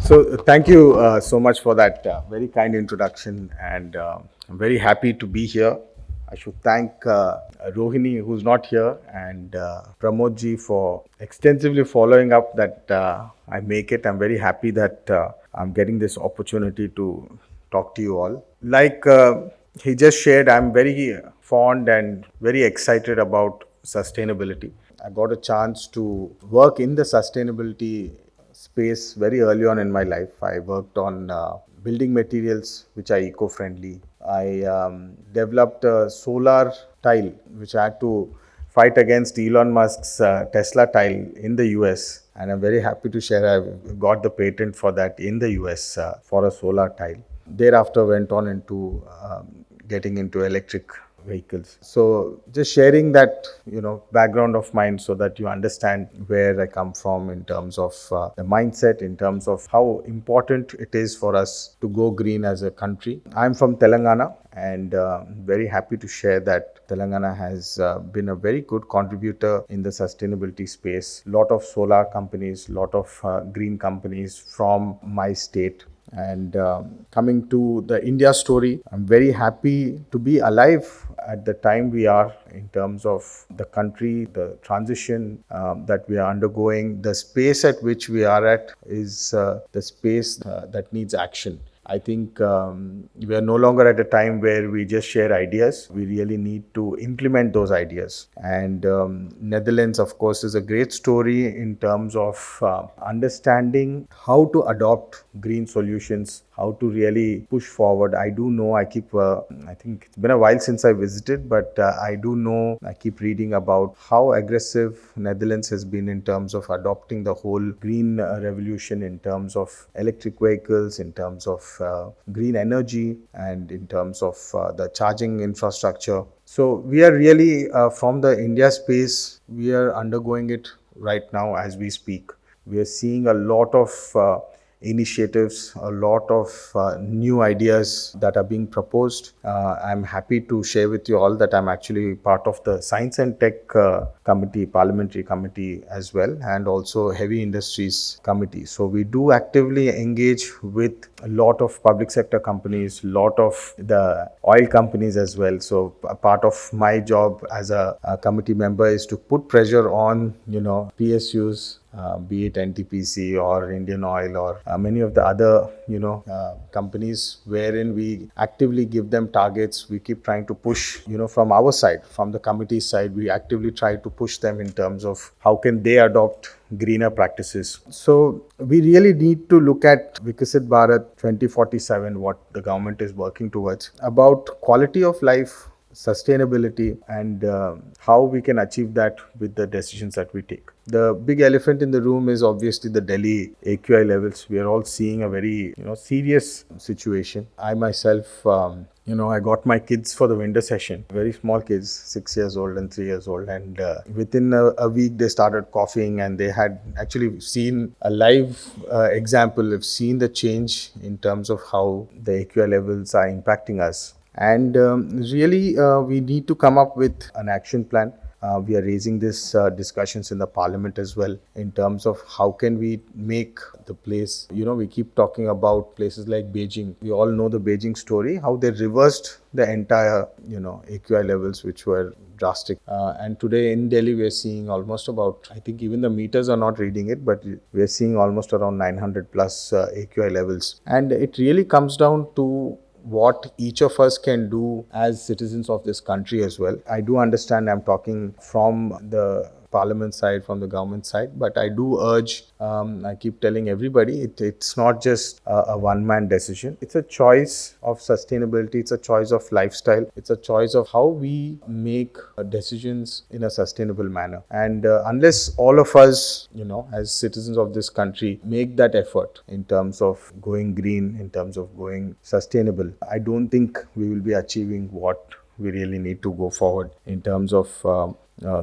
So thank you so much for that very kind introduction, and I'm very happy to be here. I should thank Rohini, who's not here, and Pramod ji for extensively following up that I make it. I'm very happy that I'm getting this opportunity to talk to you all. Like he just shared, I'm very fond and very excited about sustainability. I got a chance to work in the sustainability space very early on in my life. I worked on building materials which are eco-friendly. I developed a solar tile which I had to fight against Elon Musk's Tesla tile in the US. And I'm very happy to share I've got the patent for that in the US for a solar tile. Thereafter went on into getting into electric vehicles. So just sharing that background of mine so that you understand where I come from in terms of the mindset, in terms of how important it is for us to go green as a country. I'm from Telangana, and very happy to share that Telangana has been a very good contributor in the sustainability space. Lot of solar companies, lot of green companies from my state. And coming to the India story, I'm very happy to be alive at the time we are in terms of the country, the transition that we are undergoing. The space at which we are at is the space that needs action. I think we are no longer at a time where we just share ideas. We really need to implement those ideas. And Netherlands, of course, is a great story in terms of understanding how to adopt green solutions, how to really push forward. I do know, I think it's been a while since I visited, but I do know, I keep reading about how aggressive Netherlands has been in terms of adopting the whole green revolution, in terms of electric vehicles, in terms of green energy, and in terms of the charging infrastructure. So we are really from the India space, we are undergoing it right now as we speak. We are seeing a lot of initiatives, a lot of new ideas that are being proposed. I'm happy to share with you all that I'm actually part of the Science and Tech Committee, Parliamentary Committee as well, and also Heavy Industries Committee. So we do actively engage with a lot of public sector companies, lot of the oil companies as well. So a part of my job as a committee member is to put pressure on, PSUs, be it NTPC or Indian Oil or many of the other, companies, wherein we actively give them targets. We keep trying to push, from our side, from the committee side, we actively try to push them in terms of how can they adopt greener practices. So we really need to look at Viksit Bharat 2047, what the government is working towards, about quality of life, sustainability, and how we can achieve that with the decisions that we take. The big elephant in the room is obviously the Delhi AQI levels. We are all seeing a very serious situation. I myself I got my kids for the winter session, very small kids, 6 years old and 3 years old. And within a week, they started coughing, and they had actually seen a live example. They've seen the change in terms of how the AQI levels are impacting us. And really, we need to come up with an action plan. We are raising this discussions in the parliament as well, in terms of how can we make the place, we keep talking about places like Beijing. We all know the Beijing story, how they reversed the entire, AQI levels, which were drastic. And today in Delhi, we are seeing almost about, I think even the meters are not reading it, but we are seeing almost around 900 plus AQI levels. And it really comes down to what each of us can do as citizens of this country as well. I do understand I'm talking from the parliament side, from the government side, but I do urge, I keep telling everybody, it's not just a one-man decision. It's a choice of sustainability. It's a choice of lifestyle. It's a choice of how we make decisions in a sustainable manner. And unless all of us, as citizens of this country, make that effort in terms of going green, in terms of going sustainable, I don't think we will be achieving what we really need to go forward in terms of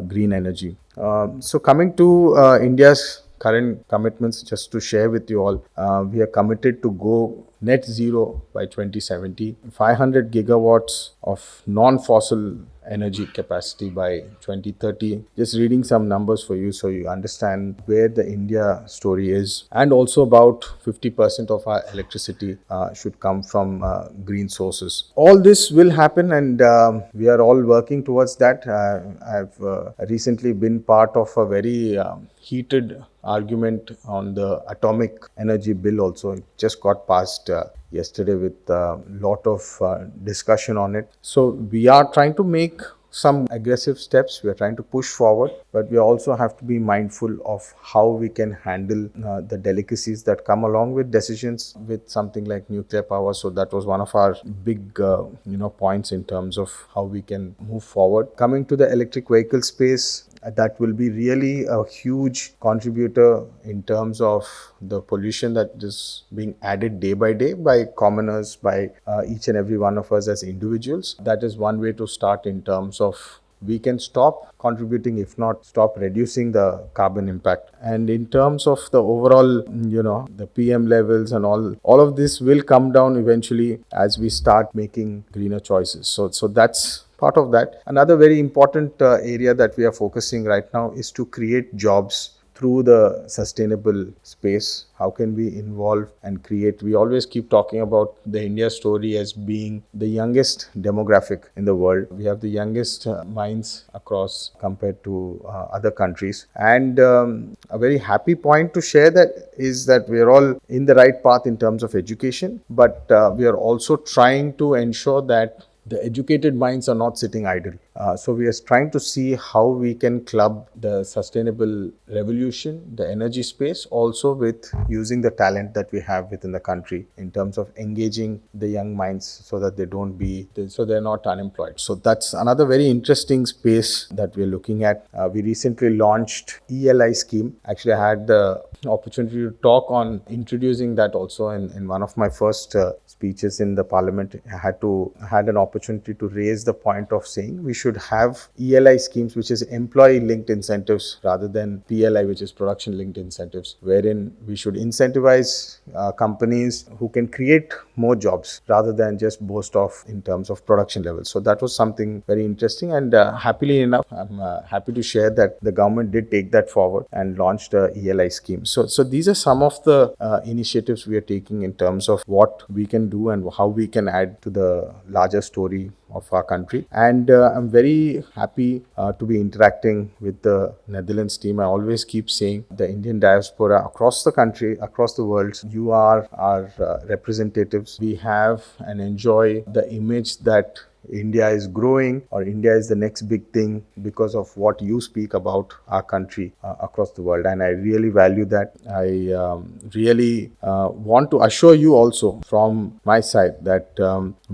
green energy. So coming to India's current commitments, just to share with you all, we are committed to go net zero by 2070, 500 gigawatts of non-fossil energy capacity by 2030. Just reading some numbers for you so you understand where the India story is. And also about 50% of our electricity should come from green sources. All this will happen, and we are all working towards that. I've recently been part of a very heated argument on the atomic energy bill also. It just got passed yesterday with a lot of discussion on it. So we are trying to make some aggressive steps. We are trying to push forward, but we also have to be mindful of how we can handle the delicacies that come along with decisions with something like nuclear power. So that was one of our big points in terms of how we can move forward. Coming to the electric vehicle space, that will be really a huge contributor in terms of the pollution that is being added day by commoners, by each and every one of us as individuals. That is one way to start in terms of we can stop contributing, if not stop reducing the carbon impact. And in terms of the overall, the PM levels and all of this will come down eventually as we start making greener choices. So that's part of that. Another very important area that we are focusing right now is to create jobs through the sustainable space. How can we involve and create? We always keep talking about the India story as being the youngest demographic in the world. We have the youngest minds across compared to other countries. And a very happy point to share that is that we are all in the right path in terms of education, but we are also trying to ensure that the educated minds are not sitting idle. So we are trying to see how we can club the sustainable revolution, the energy space, also with using the talent that we have within the country in terms of engaging the young minds so that they're not unemployed. So that's another very interesting space that we're looking at. We recently launched ELI scheme. Actually, I had the opportunity to talk on introducing that also in one of my first speeches in the parliament. I had an opportunity to raise the point of saying we should have ELI schemes, which is employee linked incentives, rather than PLI, which is production linked incentives, wherein we should incentivize companies who can create more jobs rather than just boast off in terms of production levels. So that was something very interesting, and happily enough, I'm happy to share that the government did take that forward and launched a ELI scheme. So these are some of the initiatives we are taking in terms of what we can do and how we can add to the larger story of our country. And I'm very happy to be interacting with the Netherlands team. I always keep saying the Indian diaspora across the country, across the world, you are our representatives. We have and enjoy the image that India is growing, or India is the next big thing because of what you speak about our country across the world. And I really value that. I really want to assure you also from my side that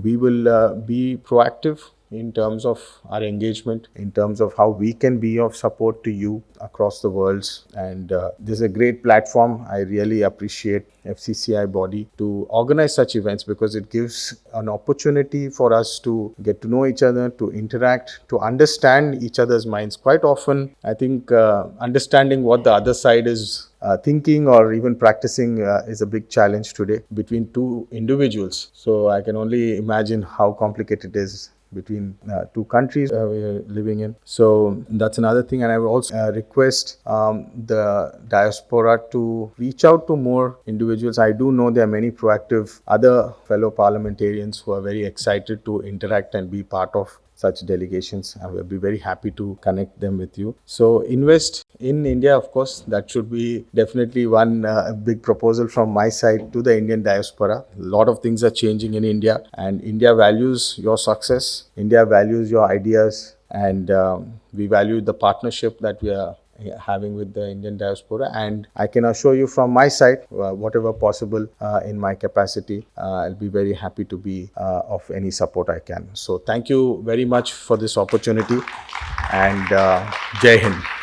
we will be proactive in terms of our engagement, in terms of how we can be of support to you across the world. And this is a great platform. I really appreciate FCCI body to organize such events because it gives an opportunity for us to get to know each other, to interact, to understand each other's minds. Quite often, I think understanding what the other side is thinking or even practicing is a big challenge today between two individuals. So I can only imagine how complicated it is between two countries we are living in. So that's another thing. And I will also request the diaspora to reach out to more individuals. I do know there are many proactive other fellow parliamentarians who are very excited to interact and be part of such delegations. I will be very happy to connect them with you. So invest in India, of course. That should be definitely one big proposal from my side to the Indian diaspora. A lot of things are changing in India, and India values your success. India values your ideas, and we value the partnership that we are having with the Indian diaspora. And I can assure you from my side, whatever possible in my capacity, I'll be very happy to be of any support I can. So thank you very much for this opportunity, and Jai Hind.